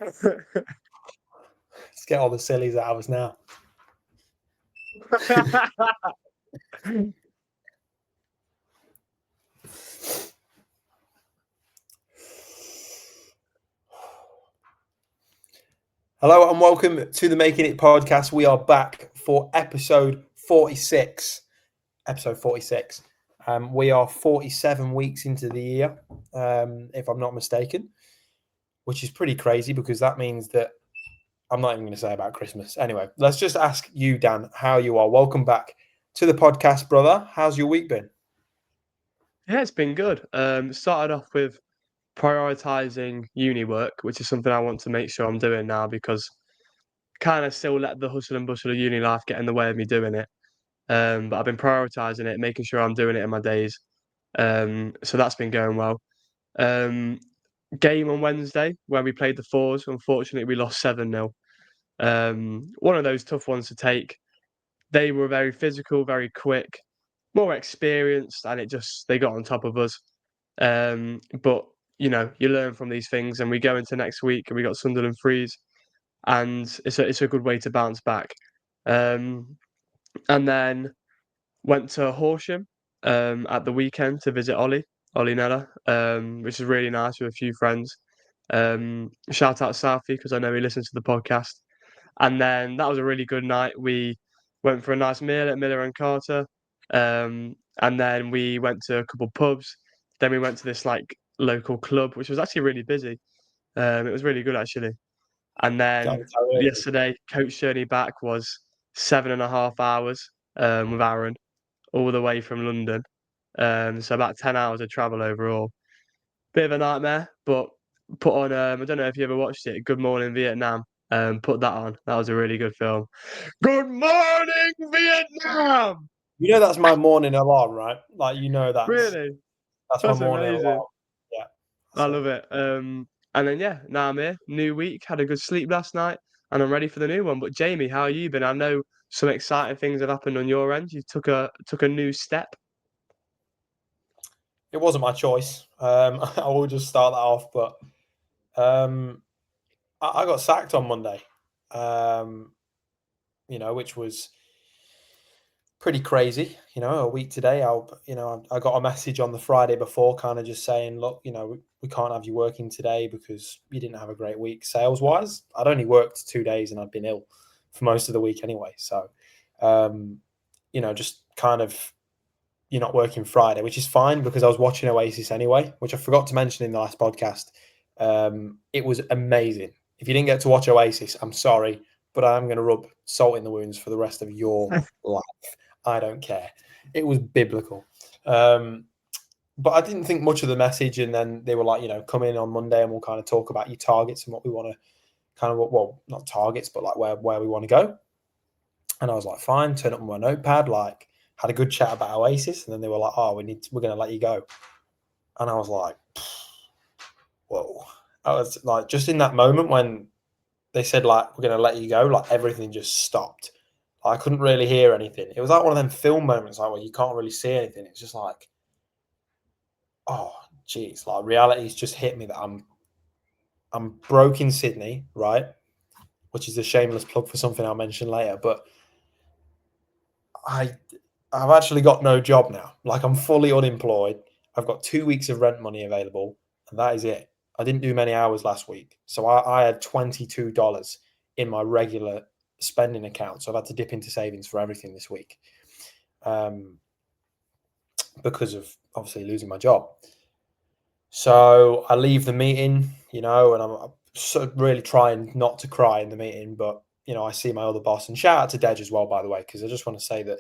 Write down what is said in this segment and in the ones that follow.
Let's get all the sillies out of us now. Hello and welcome to the Making It podcast. We are back for episode 46. We are 47 weeks into the year, if I'm not mistaken, which is pretty crazy because that means that I'm not even going to say about Christmas. Anyway, let's just ask you, Dan, how you are. Welcome back to the podcast, brother. How's your week been? Yeah, it's been good. Started off with prioritizing uni work, which is something I want to make sure I'm doing now because kind of still let the hustle and bustle of uni life get in the way of me doing it. But I've been prioritizing it, making sure I'm doing it in my days. So that's been going well. Game on Wednesday where we played the Fours. Unfortunately, we lost 7-0. One of those tough ones to take. They were very physical, very quick, more experienced, and they got on top of us. But you learn from these things, and we go into next week, and we got Sunderland Freeze, and it's a good way to bounce back. And then went to Horsham at the weekend to visit Ollie Nella, which is really nice with a few friends. Shout out Southie because I know he listens to the podcast. And then that was a really good night. We went for a nice meal at Miller and Carter. And then we went to a couple pubs. Then we went to this local club, which was actually really busy. It was really good actually. And then yesterday, coach journey back was 7.5 hours with Aaron, all the way from London. So about 10 hours of travel overall. Bit of a nightmare, but put on. I don't know if you ever watched it. Good Morning Vietnam. Put that on. That was a really good film. Good morning, Vietnam. You know that's my morning alarm, right? That's Really, my that's morning amazing. alarm. Yeah, I love it. And then now I'm here. New week. Had a good sleep last night, and I'm ready for the new one. But Jamie, how are you been? I know some exciting things have happened on your end. You took a new step. It wasn't my choice. I will just start that off, but I got sacked on Monday. Which was pretty crazy. A week today. I got a message on the Friday before, kind of just saying, look, we can't have you working today because you didn't have a great week sales wise. I'd only worked 2 days and I'd been ill for most of the week anyway. So, just kind of you're not working Friday, which is fine because I was watching Oasis anyway, which I forgot to mention in the last podcast. It was amazing. If you didn't get to watch Oasis, I'm sorry, but I'm going to rub salt in the wounds for the rest of your life. I don't care. It was biblical. But I didn't think much of the message. And then they were like, come in on Monday and we'll kind of talk about your targets and what we want to kind of, well, not targets, but like where we want to go. And I was like, fine, turn up my notepad, had a good chat about Oasis. And then they were like, oh, we're going to let you go. And I was like, whoa. I was like, just in that moment when they said, like, we're going to let you go, like everything just stopped. I couldn't really hear anything. It was like one of them film moments, like where you can't really see anything. It's just like, oh, geez, like reality's just hit me that I'm broke in Sydney, right? Which is a shameless plug for something I'll mention later. But I've actually got no job now. Like I'm fully unemployed. I've got 2 weeks of rent money available, and that is it. I didn't do many hours last week, so I had $22 in my regular spending account. So I've had to dip into savings for everything this week, because of obviously losing my job. So I leave the meeting, and I'm really trying not to cry in the meeting, but I see my other boss, and shout out to Dej as well, by the way, because I just want to say that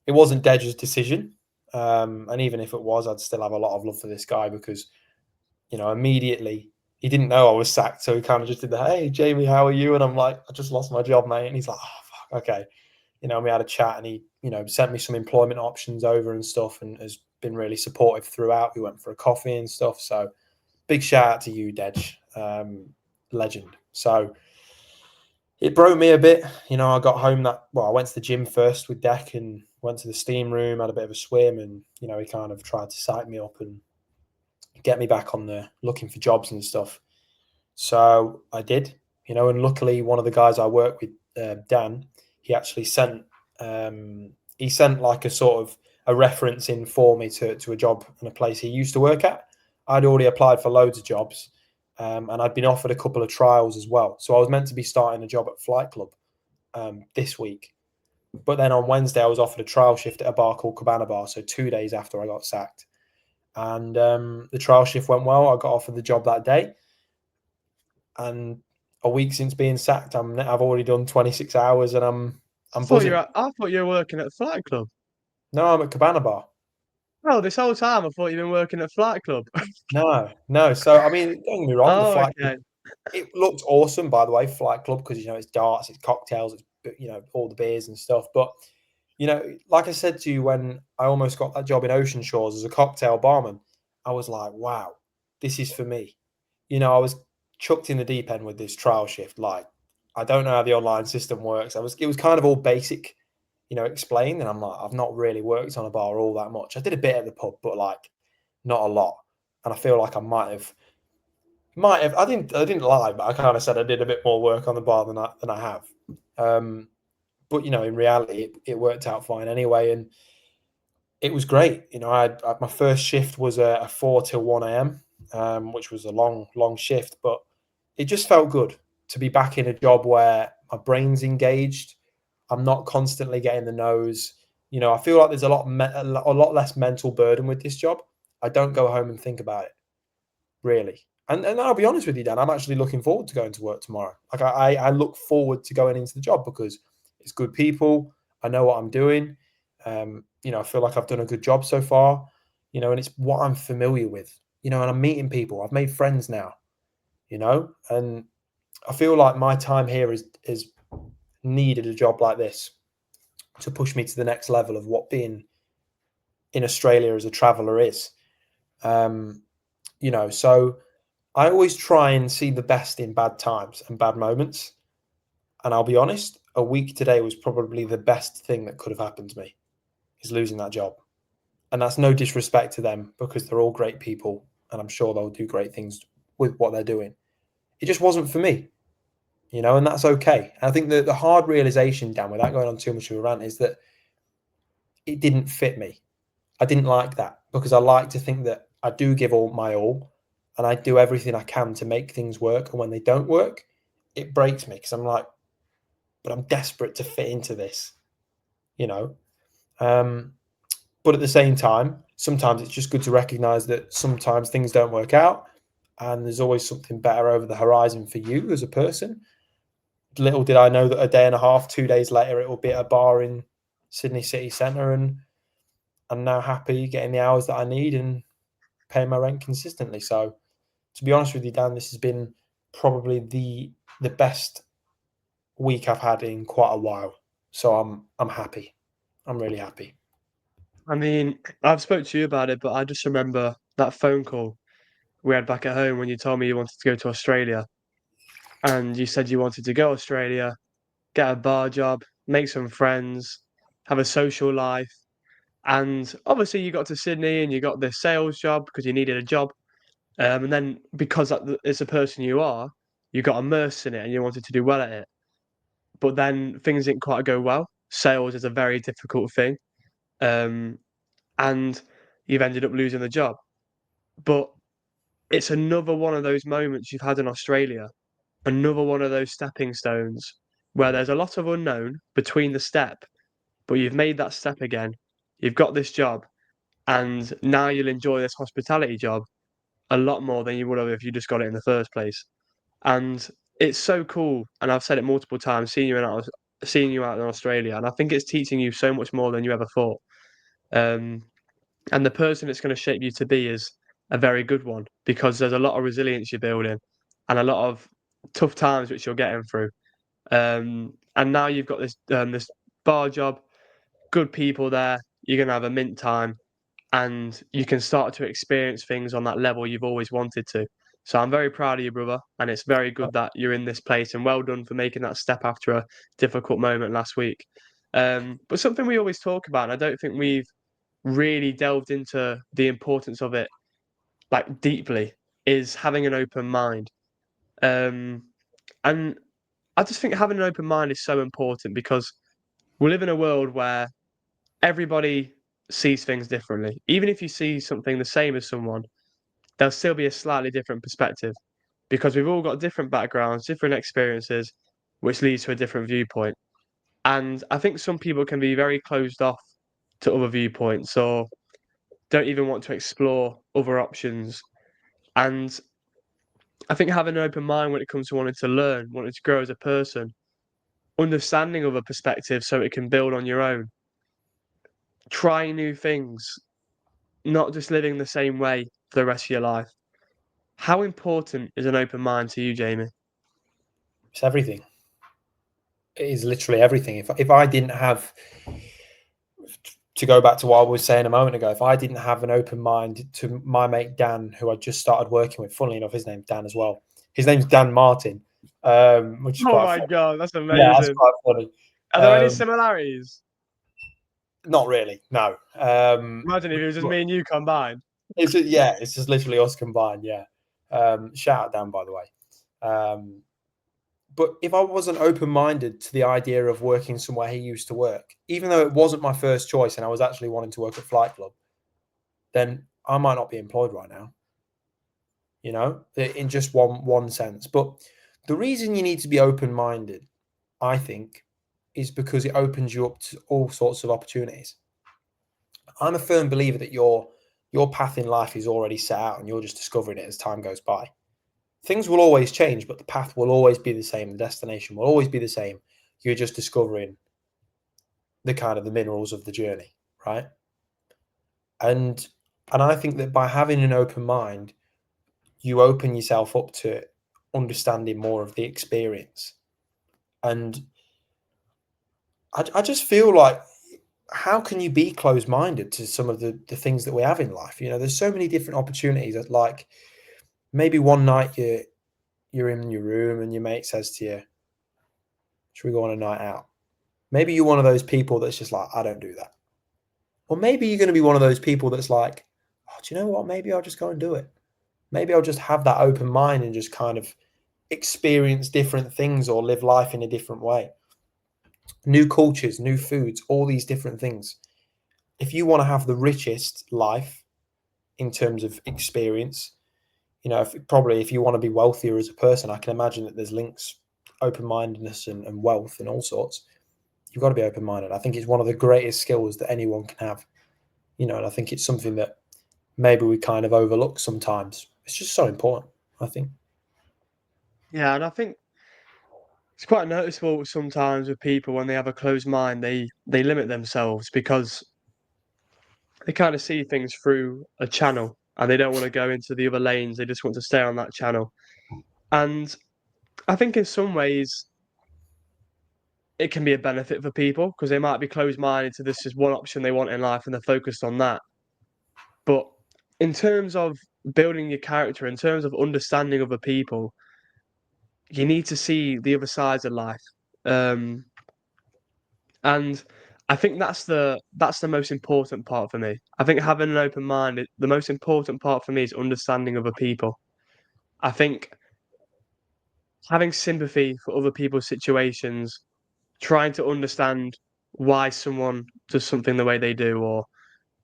it wasn't Dej's decision. And even if it was, I'd still have a lot of love for this guy because, immediately he didn't know I was sacked. So he kind of just did the, hey, Jamie, how are you? And I'm like, I just lost my job, mate. And he's like, oh, fuck, okay. We had a chat and he, sent me some employment options over and stuff and has been really supportive throughout. We went for a coffee and stuff. So big shout out to you, Dej, legend. So it broke me a bit. I got home I went to the gym first with Deck and went to the steam room, had a bit of a swim, and, he kind of tried to psych me up and get me back on the looking for jobs and stuff. So I did, and luckily one of the guys I work with, Dan, he actually sent like a sort of a reference in for me to a job in a place he used to work at. I'd already applied for loads of jobs, and I'd been offered a couple of trials as well. So I was meant to be starting a job at Flight Club this week. But then on Wednesday, I was offered a trial shift at a bar called Cabana Bar. So 2 days after I got sacked. And the trial shift went well. I got offered the job that day. And a week since being sacked, I've already done 26 hours and I'm buzzing. I thought you were working at Flight Club. No, I'm at Cabana Bar. Oh, this whole time I thought you've been working at Flight Club. No. So I mean, don't get me wrong, the Oh, Flight Club, okay. it looked awesome, by the way, Flight Club, because it's darts, it's cocktails, it's all the beers and stuff. But like I said to you, when I almost got that job in Ocean Shores as a cocktail barman, I was like, wow, this is for me. I was chucked in the deep end with this trial shift. Like, I don't know how the online system works. It was kind of all basic, explained, and I'm like, I've not really worked on a bar all that much. I did a bit at the pub, but like not a lot. And I feel like I might have. I didn't lie, but I kind of said I did a bit more work on the bar than I have. But in reality, it worked out fine anyway, and it was great. My first shift was a 4 till 1 a.m., which was a long shift, but it just felt good to be back in a job where my brain's engaged. I'm not constantly getting the nose. I feel like there's a lot less mental burden with this job. I don't go home and think about it, really. And I'll be honest with you, Dan, I'm actually looking forward to going to work tomorrow. Like I look forward to going into the job because it's good people. I know what I'm doing. I feel like I've done a good job so far, and it's what I'm familiar with, and I'm meeting people. I've made friends now, and I feel like my time here is needed a job like this to push me to the next level of what being in Australia as a traveller is. So I always try and see the best in bad times and bad moments. And I'll be honest, a week today was probably the best thing that could have happened to me, is losing that job. And that's no disrespect to them because they're all great people and I'm sure they'll do great things with what they're doing. It just wasn't for me, and that's okay. And I think the hard realization, Dan, without going on too much of a rant, is that it didn't fit me. I didn't like that because I like to think that I do give all my all and I do everything I can to make things work. And when they don't work, it breaks me because I'm like, but I'm desperate to fit into this, you know. But at the same time, sometimes it's just good to recognize that sometimes things don't work out and there's always something better over the horizon for you as a person. Little did I know that a day and a half, 2 days later, it will be at a bar in Sydney city centre, and I'm now happy getting the hours that I need and paying my rent consistently. So, to be honest with you, Dan, this has been probably the best week I've had in quite a while. So I'm happy. I'm really happy. I mean, I've spoke to you about it, but I just remember that phone call we had back at home when you told me you wanted to go to Australia, and you said you wanted to go to Australia, get a bar job, make some friends, have a social life. And obviously, you got to Sydney and you got this sales job because you needed a job. And then because that is the person you are, you got immersed in it and you wanted to do well at it. But then things didn't quite go well. Sales is a very difficult thing. Um, and you've ended up losing the job. But it's another one of those moments you've had in Australia, another one of those stepping stones where there's a lot of unknown between the step, but you've made that step again. You've got this job, and now you'll enjoy this hospitality job a lot more than you would have if you just got it in the first place. And it's so cool. And I've said it multiple times, seeing you out in Australia, and I think it's teaching you so much more than you ever thought. Um, and the person it's going to shape you to be is a very good one because there's a lot of resilience you're building and a lot of tough times which you're getting through. And now you've got this bar job, good people there. You're going to have a mint time, and you can start to experience things on that level you've always wanted to. So I'm very proud of you, brother, and it's very good that you're in this place. And well done for making that step after a difficult moment last week. But something we always talk about, and I don't think we've really delved into the importance of it like deeply, is having an open mind. And I just think having an open mind is so important because we live in a world where everybody sees things differently. Even if you see something the same as someone, there'll still be a slightly different perspective because we've all got different backgrounds, different experiences, which leads to a different viewpoint. And I think some people can be very closed off to other viewpoints or don't even want to explore other options. And I think having an open mind when it comes to wanting to learn, wanting to grow as a person, understanding other perspectives so it can build on your own, trying new things, not just living the same way for the rest of your life. How important is an open mind to you, Jamie? It's everything. It is literally everything. If I didn't have, to go back to what I was saying a moment ago, if I didn't have an open mind to my mate Dan, who I just started working with, funnily enough, his name's Dan as well. His name's Dan Martin, which is Oh quite my funny. God, that's Yeah, that's amazing. quite funny. Are there any similarities? Not really, no. Imagine if it was just But me and you combined. it's just literally us combined. Yeah. Shout out Dan, by the way. But if I wasn't open minded to the idea of working somewhere he used to work, even though it wasn't my first choice and I was actually wanting to work at Flight Club, then I might not be employed right now, in just one sense. But the reason you need to be open minded, I think, is because it opens you up to all sorts of opportunities. I'm a firm believer that your path in life is already set out and you're just discovering it as time goes by. Things will always change, but the path will always be the same. The destination will always be the same. You're just discovering the kind of the minerals of the journey, right? And I think that by having an open mind, you open yourself up to understanding more of the experience. And I just feel like, how can you be closed-minded to some of the things that we have in life? There's so many different opportunities that, like, maybe one night you're in your room and your mate says to you, should we go on a night out? Maybe you're one of those people that's just like, I don't do that. Or maybe you're going to be one of those people that's like, oh, do you know what? Maybe I'll just go and do it. Maybe I'll just have that open mind and just kind of experience different things or live life in a different way. New cultures, new foods, all these different things. If you want to have the richest life in terms of experience, if you want to be wealthier as a person, I can imagine that there's links, open-mindedness and wealth and all sorts. You've got to be open-minded. I think it's one of the greatest skills that anyone can have, and I think it's something that maybe we kind of overlook sometimes. It's just so important, I think. Yeah, and I think it's quite noticeable sometimes with people when they have a closed mind, they limit themselves because they kind of see things through a channel and they don't want to go into the other lanes. They just want to stay on that channel. And I think in some ways it can be a benefit for people because they might be closed minded to this is one option they want in life and they're focused on that. But in terms of building your character, in terms of understanding other people, you need to see the other sides of life. Um, and I think that's the most important part for me. I think having an open mind, the most important part for me is understanding other people. I think having sympathy for other people's situations, trying to understand why someone does something the way they do or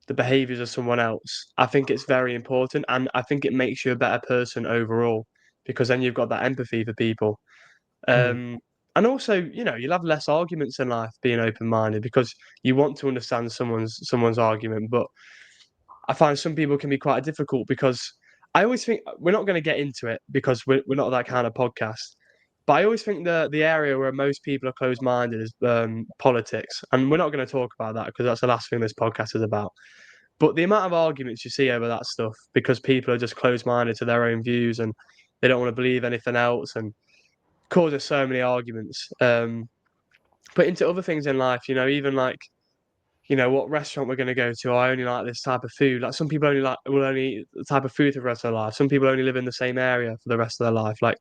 the behaviors of someone else, I think it's very important. And I think it makes you a better person overall because then you've got that empathy for people. Mm. And also, you'll have less arguments in life being open-minded because you want to understand someone's argument. But I find some people can be quite difficult because I always think we're not going to get into it because we're not that kind of podcast. But I always think the area where most people are closed-minded is politics, and we're not going to talk about that because that's the last thing this podcast is about. But the amount of arguments you see over that stuff because people are just closed-minded to their own views and they don't want to believe anything else and causes so many arguments. But into other things in life, even like, what restaurant we're going to go to. I only like this type of food. Like some people will only eat the type of food for the rest of their life. Some people only live in the same area for the rest of their life. Like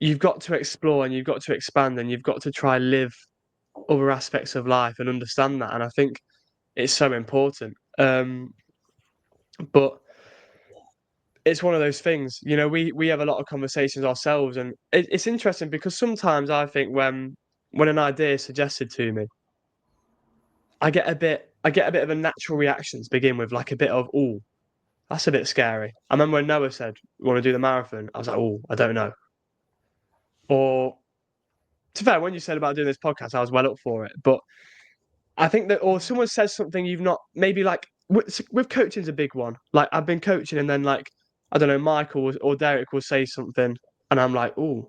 you've got to explore and you've got to expand and you've got to try live other aspects of life and understand that. And I think it's so important. But it's one of those things. We have a lot of conversations ourselves, and it's interesting because sometimes I think when an idea is suggested to me, I get a bit of a natural reaction to begin with, like a bit of, oh, that's a bit scary. I remember when Noah said, "We want to do the marathon," I was like, oh, I don't know. Or to be fair, when you said about doing this podcast, I was well up for it. But I think that, or someone says something you've not, maybe like with coaching's a big one. Like I've been coaching, and then like I don't know, Michael or Derek will say something, and I'm like, oh,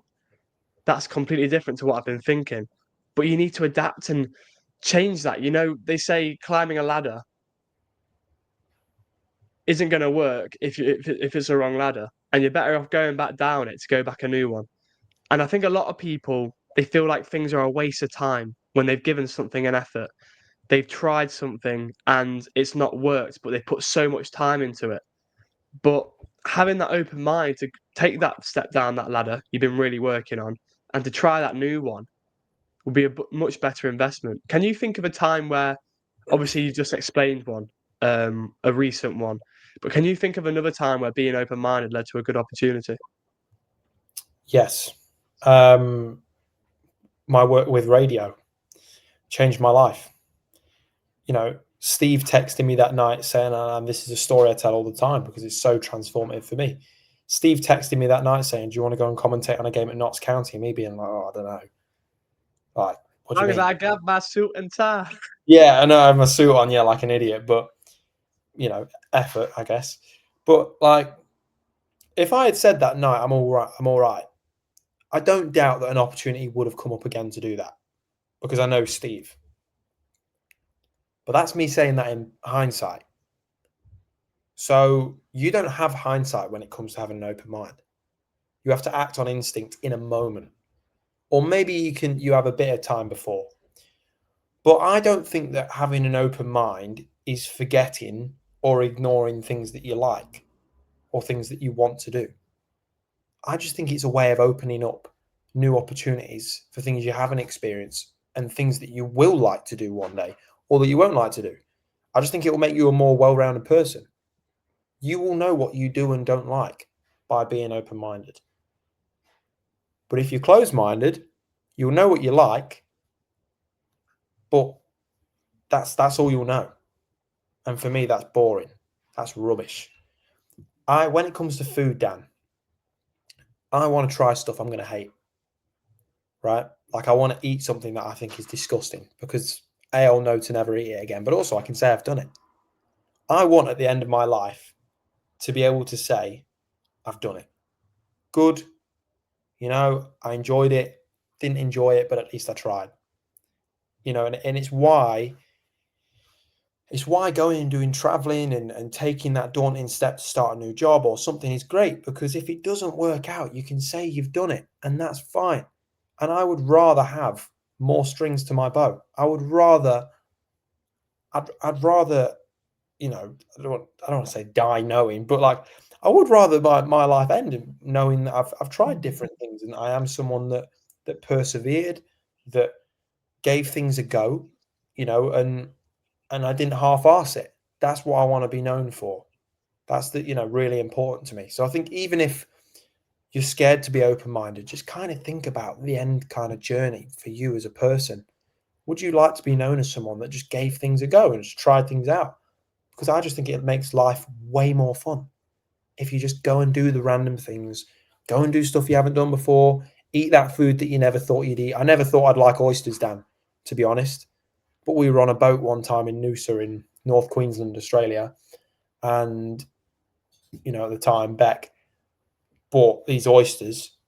that's completely different to what I've been thinking. But you need to adapt and change that. They say climbing a ladder isn't going to work if it's a wrong ladder, and you're better off going back down it to go back a new one. And I think a lot of people, they feel like things are a waste of time when they've given something an effort. They've tried something and it's not worked, but they put so much time into it. But having that open mind to take that step down that ladder you've been really working on and to try that new one will be a much better investment. Can you think of a time where, obviously, you just explained one, a recent one, but can you think of another time where being open minded led to a good opportunity? Yes. My work with radio changed my life. Steve texted me that night saying, and this is a story I tell all the time because it's so transformative for me. Steve texted me that night saying, "Do you want to go and commentate on a game at Notts County?" Me being like, "Oh, I don't know." Like, what do you Long as mean? I got my suit and tie. Yeah, I know I have my suit on, yeah, like an idiot, but effort, I guess. But like, if I had said that night, I'm all right. I don't doubt that an opportunity would have come up again to do that because I know Steve. But that's me saying that in hindsight. So you don't have hindsight when it comes to having an open mind. You have to act on instinct in a moment. Or maybe you have a bit of time before. But I don't think that having an open mind is forgetting or ignoring things that you like or things that you want to do. I just think it's a way of opening up new opportunities for things you haven't experienced and things that you will like to do one day or that you won't like to do. I just think it will make you a more well rounded person. You will know what you do and don't like by being open minded. But if you're closed minded, you'll know what you like, but that's all you'll know. And for me, that's boring. That's rubbish. When it comes to food, Dan, I want to try stuff I'm going to hate. Right? Like I want to eat something that I think is disgusting because I'll know to never eat it again. But also, I can say I've done it. I want at the end of my life to be able to say I've done it. Good. I enjoyed it. Didn't enjoy it, but at least I tried. And it's why going and doing traveling and taking that daunting step to start a new job or something is great, because if it doesn't work out, you can say you've done it and that's fine. And I would rather have more strings to my bow. I'd rather, I don't want to say die knowing, but like I would rather my life end knowing that I've tried different things and I am someone that persevered, that gave things a go, and I didn't half-arse it. That's what I want to be known for. That's really important to me. So I think even if you're scared to be open-minded, just kind of think about the end kind of journey for you as a person. Would you like to be known as someone that just gave things a go and just tried things out? Because I just think it makes life way more fun if you just go and do the random things, go and do stuff you haven't done before, eat that food that you never thought you'd eat. I never thought I'd like oysters, Dan, to be honest. But we were on a boat one time in Noosa in North Queensland, Australia, and at the time Beck bought these oysters,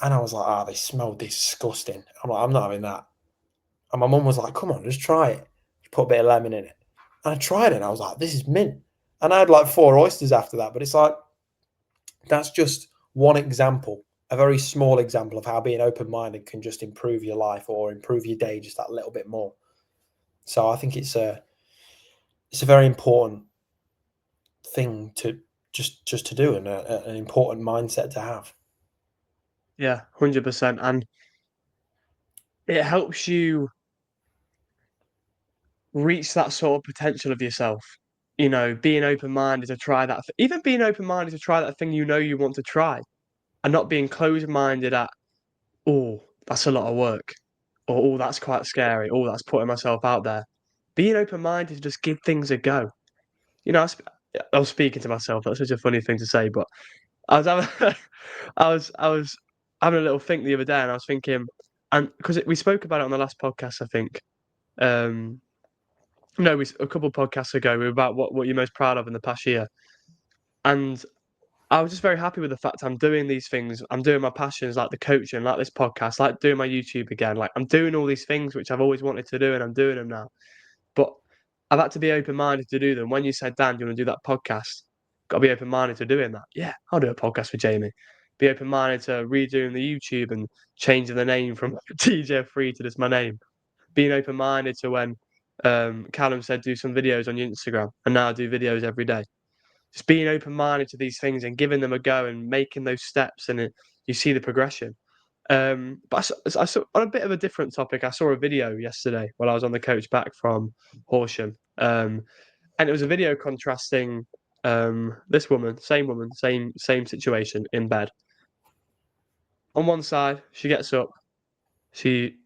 and I was like, they smell disgusting. I'm like, I'm not having that. And my mum was like, come on, just try it. She put a bit of lemon in it, and I tried it, and I was like, this is mint. And I had like 4 oysters after that. But it's like that's just one example, a very small example of how being open-minded can just improve your life or improve your day just that little bit more. So I think it's a very important thing to just to do and an important mindset to have. Yeah, 100%. And it helps you reach that sort of potential of yourself. being open-minded to try that, even being open-minded to try that thing you want to try, and not being closed-minded at, oh, that's a lot of work, or oh, that's quite scary, oh, that's putting myself out there. Being open-minded to just give things a go. I was speaking to myself. That's such a funny thing to say, but I was having, I was having a little think the other day, and I was thinking, and because we spoke about it on the last podcast, I think. Um, no, a couple of podcasts ago, we were about what you're most proud of in the past year, and I was just very happy with the fact I'm doing these things. I'm doing my passions, like the coaching, like this podcast, like doing my YouTube again. Like I'm doing all these things which I've always wanted to do, and I'm doing them now. But I've had to be open-minded to do them. When you said, Dan, do you want to do that podcast? Got to be open-minded to doing that. Yeah, I'll do a podcast with Jamie. Be open-minded to redoing the YouTube and changing the name from TJ3 to just my name. Being open-minded to when Callum said do some videos on your Instagram, and now I do videos every day. Just being open-minded to these things and giving them a go and making those steps, and you see the progression. But I saw, on a bit of a different topic, I saw a video yesterday while I was on the coach back from Horsham, and it was a video contrasting this woman, same situation in bed. On one side, she gets up, she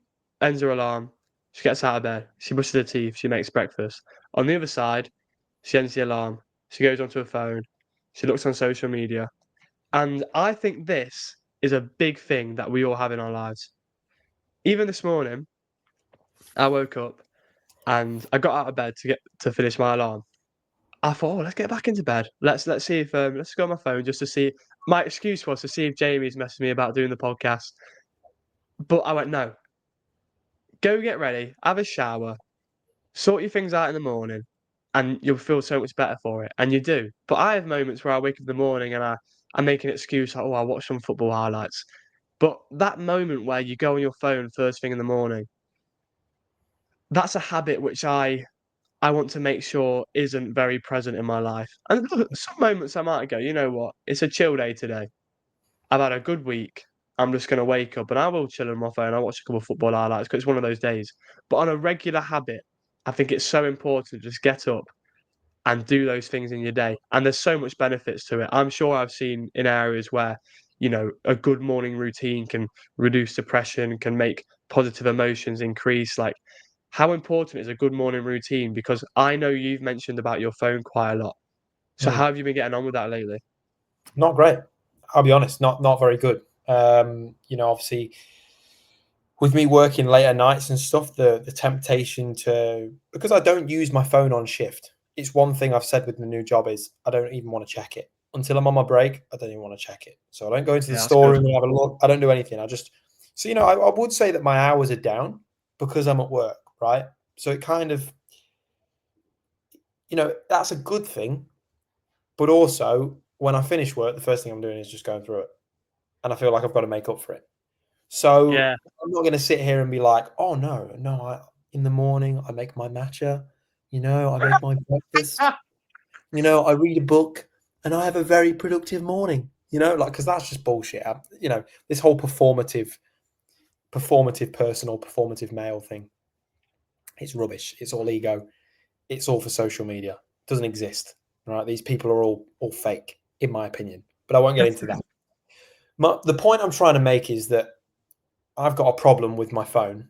ends her alarm, she gets out of bed, she brushes her teeth, she makes breakfast. On the other side, she ends the alarm, she goes onto her phone, she looks on social media, and I think this is a big thing that we all have in our lives. Even this morning, I woke up and I got out of bed to finish my alarm. I thought, let's get back into bed. Let's see if let's go on my phone just to see. My excuse was to see if Jamie's messaging me about doing the podcast, but I went no. Go get ready, have a shower, sort your things out in the morning, and you'll feel so much better for it. And you do. But I have moments where I wake up in the morning and I make an excuse like, oh, I'll watch some football highlights. But that moment where you go on your phone first thing in the morning, that's a habit which I want to make sure isn't very present in my life. And some moments I might go, you know what? It's a chill day today. I've had a good week. I'm just going to wake up and I will chill on my phone. I'll watch a couple of football highlights because it's one of those days. But on a regular habit, I think it's so important to just get up and do those things in your day. And there's so much benefits to it. I'm sure I've seen in areas where, a good morning routine can reduce depression, can make positive emotions increase. Like, how important is a good morning routine? Because I know you've mentioned about your phone quite a lot. So how have you been getting on with that lately? Not great. I'll be honest, not very good. Obviously, with me working later nights and stuff, the temptation to, because I don't use my phone on shift. It's one thing I've said with the new job is I don't even want to check it until I'm on my break. I don't even want to check it. So I don't go into the storeroom and have a look. I don't do anything. I just, so I would say that my hours are down because I'm at work, right? So it kind of, that's a good thing. But also, when I finish work, the first thing I'm doing is just going through it, and I feel like I've got to make up for it. So I'm not going to sit here and be like, oh no, in the morning I make my matcha, I make my breakfast, I read a book, and I have a very productive morning, because that's just bullshit. This whole performative personal, performative male thing, it's rubbish. It's all ego. It's all for social media. It doesn't exist, right? These people are all fake, in my opinion. But I won't get into that. The point I'm trying to make is that I've got a problem with my phone,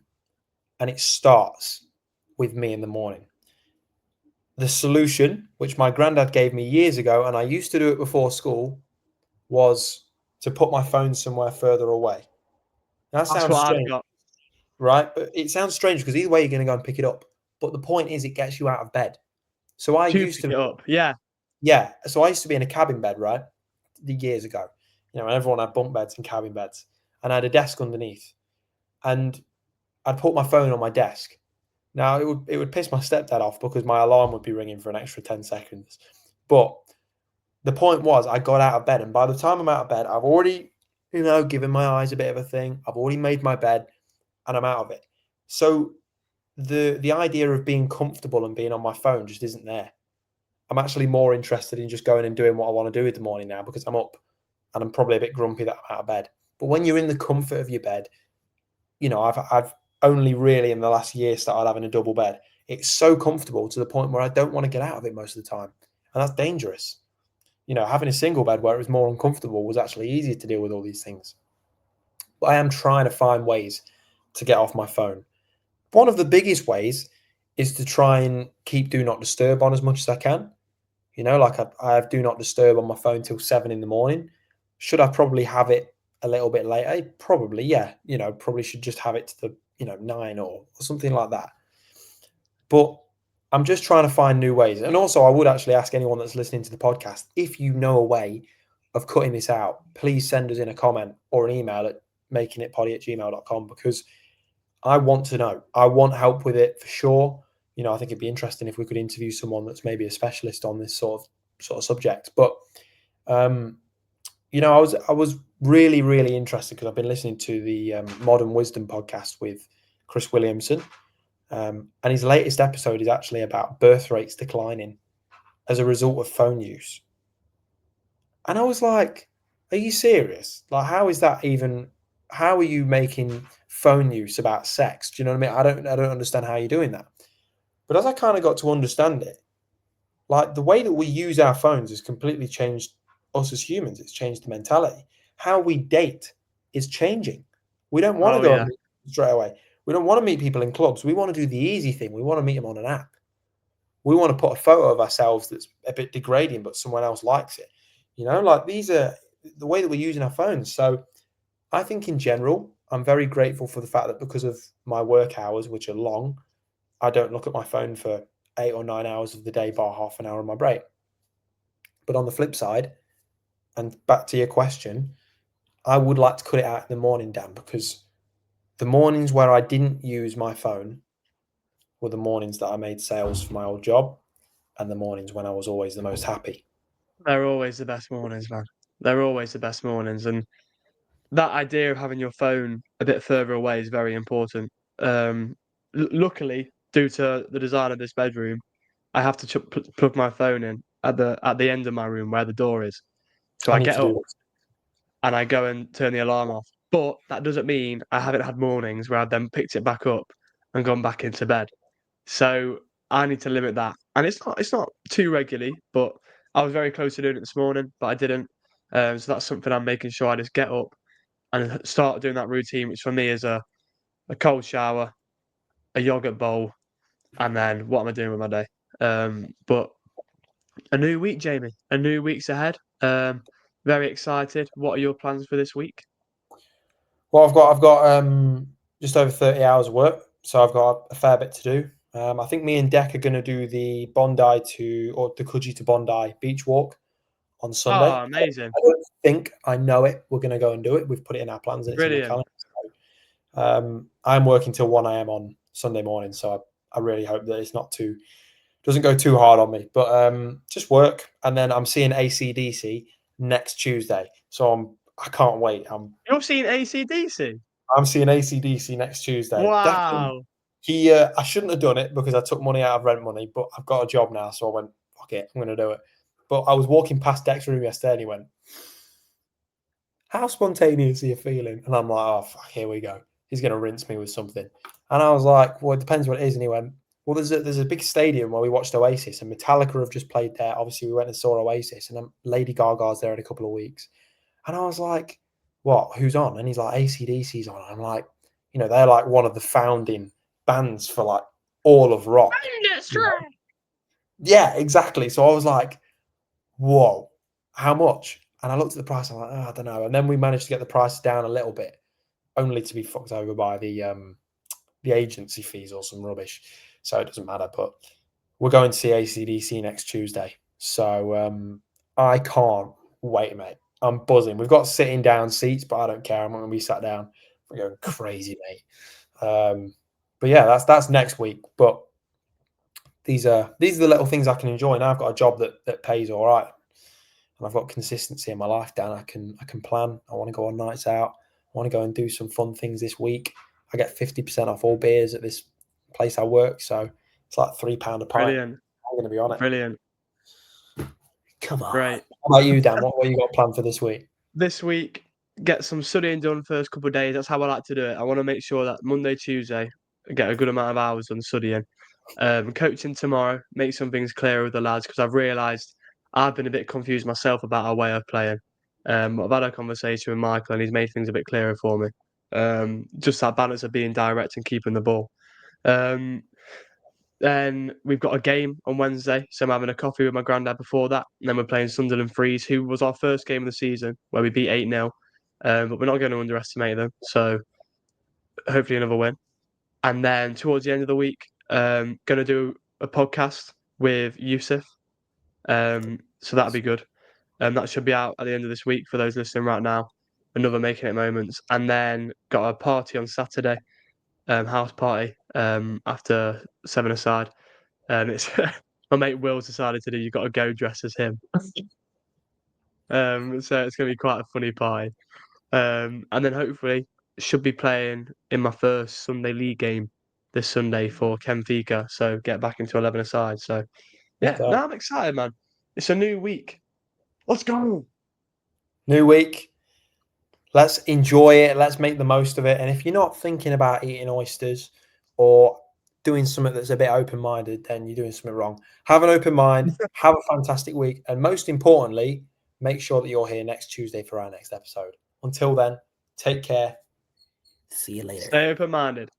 and it starts with me in the morning. The solution, which my granddad gave me years ago, and I used to do it before school, was to put my phone somewhere further away. That sounds strange, right? But it sounds strange because either way you're going to go and pick it up. But the point is, it gets you out of bed. So I used to pick it up, yeah. So I used to be in a cabin bed, right? Years ago, everyone had bunk beds and cabin beds, and I had a desk underneath, and I'd put my phone on my desk. Now it would piss my stepdad off because my alarm would be ringing for an extra 10 seconds. But the point was, I got out of bed, and by the time I'm out of bed, I've already, given my eyes a bit of a thing. I've already made my bed, and I'm out of it. So the idea of being comfortable and being on my phone just isn't there. I'm actually more interested in just going and doing what I want to do in the morning now because I'm up, and I'm probably a bit grumpy that I'm out of bed. But when you're in the comfort of your bed, I've only really in the last year started having a double bed. it's so comfortable to the point where I don't want to get out of it most of the time. And that's dangerous. Having a single bed where it was more uncomfortable was actually easier to deal with all these things. But I am trying to find ways to get off my phone. One of the biggest ways is to try and keep do not disturb on as much as I can. Like I have do not disturb on my phone till 7 in the morning. Should I probably have it a little bit later? Probably, yeah. Probably should just have it to the 9 or something like that. But I'm just trying to find new ways. And also, I would actually ask anyone that's listening to the podcast, if you know a way of cutting this out, please send us in a comment or an email at makingitpoddy@gmail.com, because I want to know. I want help with it for sure. I think it'd be interesting if we could interview someone that's maybe a specialist on this sort of subject. But I was really, really interested because I've been listening to the Modern Wisdom podcast with Chris Williamson. And his latest episode is actually about birth rates declining as a result of phone use. And I was like, are you serious? Like, how is that even? How are you making phone use about sex? Do you know what I mean? I don't understand how you're doing that. But as I kind of got to understand it, like the way that we use our phones has completely changed us as humans. It's changed the mentality. How we date is changing. We don't want to go and meet straight away. We don't want to meet people in clubs. We want to do the easy thing. We want to meet them on an app. We want to put a photo of ourselves that's a bit degrading, but someone else likes it. Like these are the way that we're using our phones. So I think in general, I'm very grateful for the fact that because of my work hours, which are long, I don't look at my phone for 8 or 9 hours of the day, bar half an hour on my break. But on the flip side, and back to your question, I would like to cut it out in the morning, Dan, because the mornings where I didn't use my phone were the mornings that I made sales for my old job, and the mornings when I was always the most happy. They're always the best mornings, man. They're always the best mornings. And that idea of having your phone a bit further away is very important. Luckily, due to the design of this bedroom, I have to plug my phone in at the end of my room where the door is. So I get up and I go and turn the alarm off. But that doesn't mean I haven't had mornings where I've then picked it back up and gone back into bed. So I need to limit that. And it's not too regularly, but I was very close to doing it this morning, but I didn't. So that's something I'm making sure I just get up and start doing that routine, which for me is a cold shower, a yogurt bowl, and then what am I doing with my day? But a new week, Jamie. A new week's ahead. Very excited. What are your plans for this week? Well, I've got just over 30 hours of work, so I've got a fair bit to do. I think me and Deck are going to do the the Coogee to Bondi beach walk on Sunday. Oh, amazing. I don't think I know it. We're going to go and do it. We've put it in our plans and it's Brilliant. in the calendar. So, I'm working till 1 a.m. on Sunday morning, so I really hope that it's doesn't go too hard on me. But just work, and then I'm seeing AC/DC next Tuesday. So I can't wait. You're seeing AC/DC? I'm seeing AC/DC next Tuesday. Wow. I shouldn't have done it because I took money out of rent money, but I've got a job now, so I went, fuck it, I'm going to do it. But I was walking past Deck's room yesterday and he went, how spontaneous are you feeling? And I'm like, oh, fuck, here we go. He's going to rinse me with something. And I was like, well, it depends what it is. And he went, well, there's a big stadium where we watched Oasis, and Metallica have just played there. Obviously, we went and saw Oasis, and then Lady Gaga's there in a couple of weeks. And I was like, what? Who's on? And he's like, AC/DC's on. I'm like, they're like one of the founding bands for like all of rock. Yeah, exactly. So I was like, whoa, how much? And I looked at the price. I'm like, oh, I don't know. And then we managed to get the price down a little bit, only to be fucked over by the agency fees or some rubbish. So it doesn't matter. But we're going to see AC/DC next Tuesday. So I can't wait, mate. I'm buzzing. We've got sitting down seats, but I don't care. I'm not going to be sat down. We're going crazy, mate. But yeah, that's next week. But these are the little things I can enjoy. Now I've got a job that pays all right, and I've got consistency in my life, Dan. I can plan. I want to go on nights out. I want to go and do some fun things this week. I get 50% off all beers at this place I work, so it's like £3 a pint. Brilliant. I'm going to be on it. Brilliant. Come on. Great. How about you, Dan? What you got planned for this week? This week, get some studying done first couple of days. That's how I like to do it. I want to make sure that Monday, Tuesday, I get a good amount of hours on studying. Coaching tomorrow, make some things clearer with the lads because I've realised I've been a bit confused myself about our way of playing. I've had a conversation with Michael and he's made things a bit clearer for me. Just that balance of being direct and keeping the ball. Then we've got a game on Wednesday, so I'm having a coffee with my granddad before that. And then we're playing Sunderland Freeze, who was our first game of the season, where we beat 8-0. But we're not going to underestimate them, so hopefully another win. And then towards the end of the week, going to do a podcast with Yusuf. So that'll be good. That should be out at the end of this week for those listening right now. Another Making It Moments. And then got a party on Saturday, house party, after 7-a-side. And it's my mate Will's decided to do You've Got to Go dress as him. So it's going to be quite a funny party. And then hopefully should be playing in my first Sunday league game this Sunday for Kenfica. So get back into 11-a-side. So yeah, Okay. no, I'm excited, man. It's a new week. Let's go. New week. Let's enjoy it. Let's make the most of it. And if you're not thinking about eating oysters or doing something that's a bit open-minded, then you're doing something wrong. Have an open mind. Have a fantastic week. And most importantly, make sure that you're here next Tuesday for our next episode. Until then, take care. See you later. Stay open-minded.